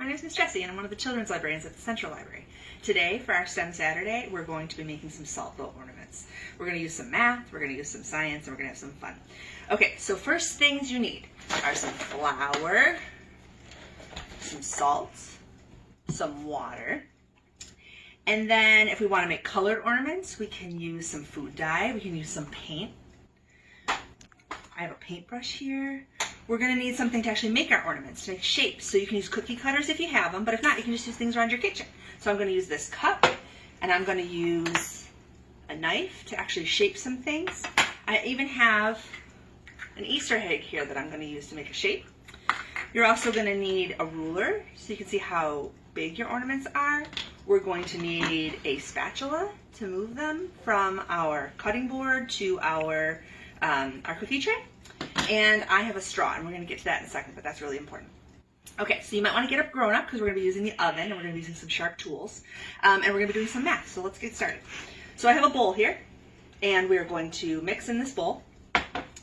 name is Miss Jessie, and I'm one of the children's librarians at the Central Library. Today, for our STEM Saturday, we're going to be making some salt boat ornaments. We're going to use some math, we're going to use some science, and we're going to have some fun. Okay, so first things you need are some flour, some salt, some water, and then if we want to make colored ornaments, we can use some food dye, we can use some paint. I have a paintbrush here. We're going to need something to actually make our ornaments, to make shapes. So you can use cookie cutters if you have them, but if not, you can just use things around your kitchen. So I'm going to use this cup, and I'm going to use a knife to actually shape some things. I even have an Easter egg here that I'm going to use to make a shape. You're also going to need a ruler so you can see how big your ornaments are. We're going to need a spatula to move them from our cutting board to our cookie tray. And I have a straw, and we're going to get to that in a second, but that's really important. Okay, so you might want to get up grown up because we're going to be using the oven, and we're going to be using some sharp tools, and we're going to be doing some math, so let's get started. So I have a bowl here, and we're going to mix in this bowl.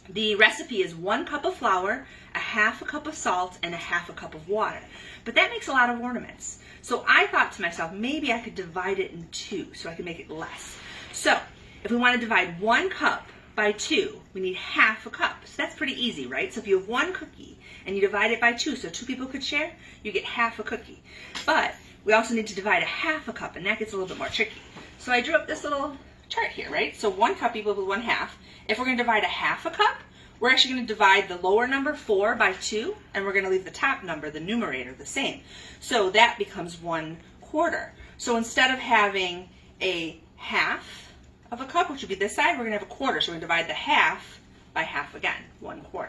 The recipe is 1 cup of flour, a half a cup of salt, and a half a cup of water. But that makes a lot of ornaments. So I thought to myself, maybe I could divide it in 2 so I could make it less. So if we want to divide 1 cup by 2, we need half a cup. So that's pretty easy, right? So if you have 1 cookie and you divide it by 2, so 2 people could share, you get half a cookie. But we also need to divide a half a cup, and that gets a little bit more tricky. So I drew up this little chart here, right? So 1 cup equals 1/2. If we're going to divide a half a cup, we're actually going to divide the lower number 4 by 2, and we're going to leave the top number, the numerator, the same. So that becomes 1/4. So instead of having a half of a cup, which would be this side, we're going to have a quarter. So we're going to divide the half by half again, 1/4.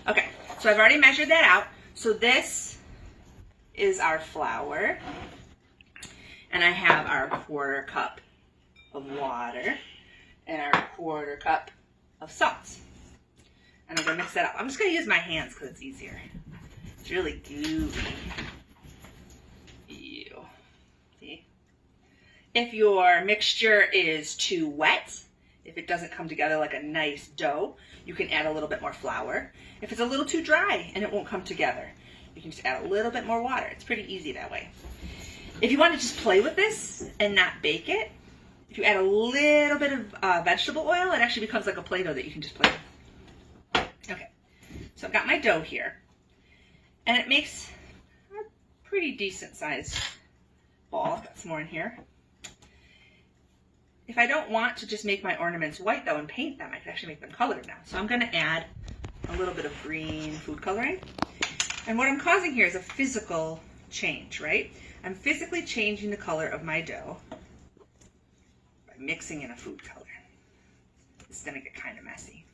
Okay, so I've already measured that out. So this is our flour, and I have our 1/4 cup of water and our 1/4 cup of salt. And I'm going to mix that up. I'm just going to use my hands because it's easier. It's really gooey. Ew. See? If your mixture is too wet, if it doesn't come together like a nice dough, you can add a little bit more flour. If it's a little too dry and it won't come together, you can just add a little bit more water. It's pretty easy that way. If you want to just play with this and not bake it, if you add a little bit of vegetable oil, it actually becomes like a Play-Doh that you can just play with. Okay, so I've got my dough here, and it makes a pretty decent sized ball. I've got some more in here. If I don't want to just make my ornaments white though and paint them, I can actually make them colored now. So I'm going to add a little bit of green food coloring. And what I'm causing here is a physical change, right? I'm physically changing the color of my dough by mixing in a food color. It's going to get kind of messy.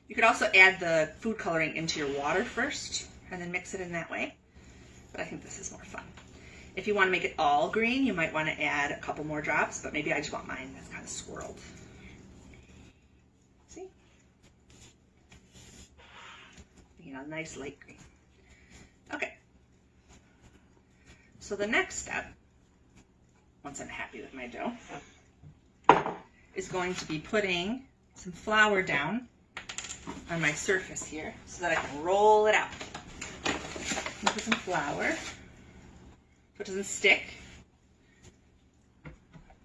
You could also add the food coloring into your water first and then mix it in that way, but I think this is more fun. If you want to make it all green, you might want to add a couple more drops, but maybe I just want mine that's kind of swirled. See? You know, nice light green. Okay. So the next step, once I'm happy with my dough, is going to be putting some flour down on my surface here so that I can roll it out. Put some flour so it doesn't stick.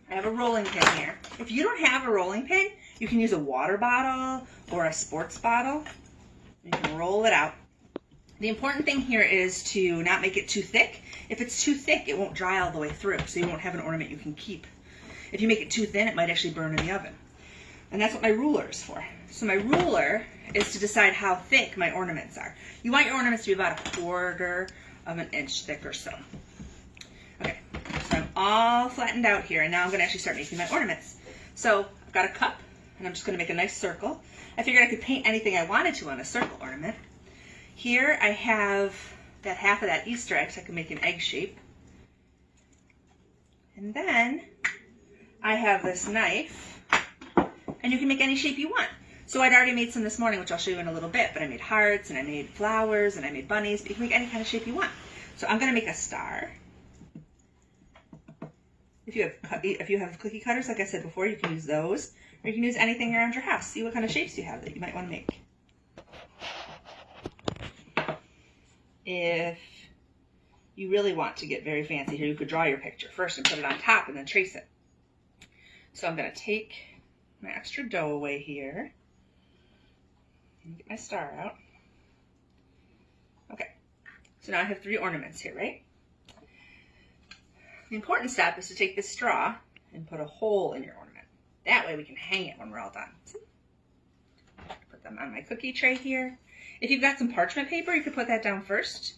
I have a rolling pin here. If you don't have a rolling pin, you can use a water bottle or a sports bottle. You can roll it out. The important thing here is to not make it too thick. If it's too thick, it won't dry all the way through, so you won't have an ornament you can keep. If you make it too thin, it might actually burn in the oven. And that's what my ruler is for. So my ruler is to decide how thick my ornaments are. You want your ornaments to be about 1/4 of an inch thick or so. Okay, so I'm all flattened out here, and now I'm going to actually start making my ornaments. So I've got a cup, and I'm just going to make a nice circle. I figured I could paint anything I wanted to on a circle ornament. Here I have that half of that Easter egg, so I can make an egg shape. And then I have this knife, and you can make any shape you want. So I'd already made some this morning, which I'll show you in a little bit, but I made hearts, and I made flowers, and I made bunnies, but you can make any kind of shape you want. So I'm going to make a star. If you have cookie cutters, like I said before, you can use those, or you can use anything around your house. See what kind of shapes you have that you might want to make. If you really want to get very fancy here. You could draw your picture first and put it on top and then trace it. So I'm going to take my extra dough away here and get my star out. Okay, so now I have 3 ornaments here, right? The important step is to take this straw and put a hole in your ornament. That way we can hang it when we're all done. Put them on my cookie tray here. If you've got some parchment paper, you could put that down first,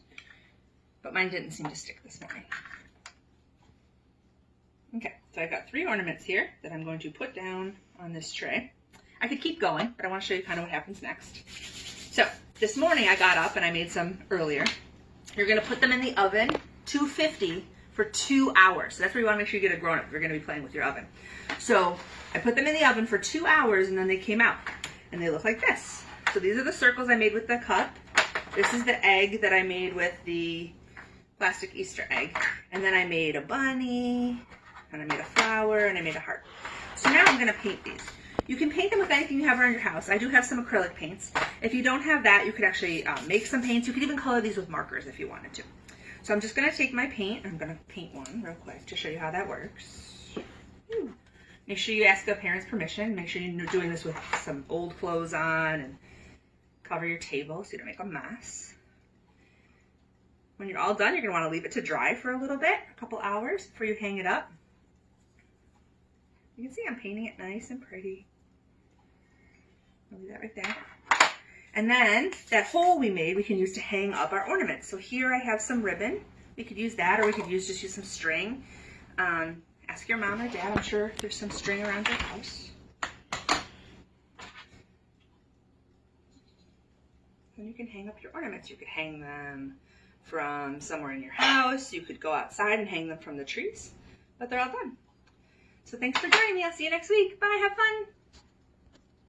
but mine didn't seem to stick this morning. Okay, so I've got 3 ornaments here that I'm going to put down on this tray. I could keep going, but I want to show you kind of what happens next. So this morning I got up and I made some earlier. You're going to put them in the oven, 250 for 2 hours. So that's where you want to make sure you get a grown-up if you're going to be playing with your oven. So I put them in the oven for 2 hours and then they came out and they look like this. So these are the circles I made with the cup. This is the egg that I made with the plastic Easter egg. And then I made a bunny, and I made a flower, and I made a heart. So now I'm going to paint these. You can paint them with anything you have around your house. I do have some acrylic paints. If you don't have that, you could actually make some paints. You could even color these with markers if you wanted to. So I'm just going to take my paint. I'm going to paint one real quick to show you how that works. Make sure you ask the parents' permission. Make sure you're doing this with some old clothes on, and cover your table so you don't make a mess. When you're all done, you're going to want to leave it to dry for a little bit, a couple hours before you hang it up. You can see I'm painting it nice and pretty. I'll leave that right there. And then that hole we made, we can use to hang up our ornaments. So here I have some ribbon. We could use that, or we could just use some string. Ask your mom or dad. I'm sure there's some string around your house. And you can hang up your ornaments. You could hang them from somewhere in your house. You could go outside and hang them from the trees. But they're all done. So thanks for joining me. I'll see you next week. Bye. Have fun.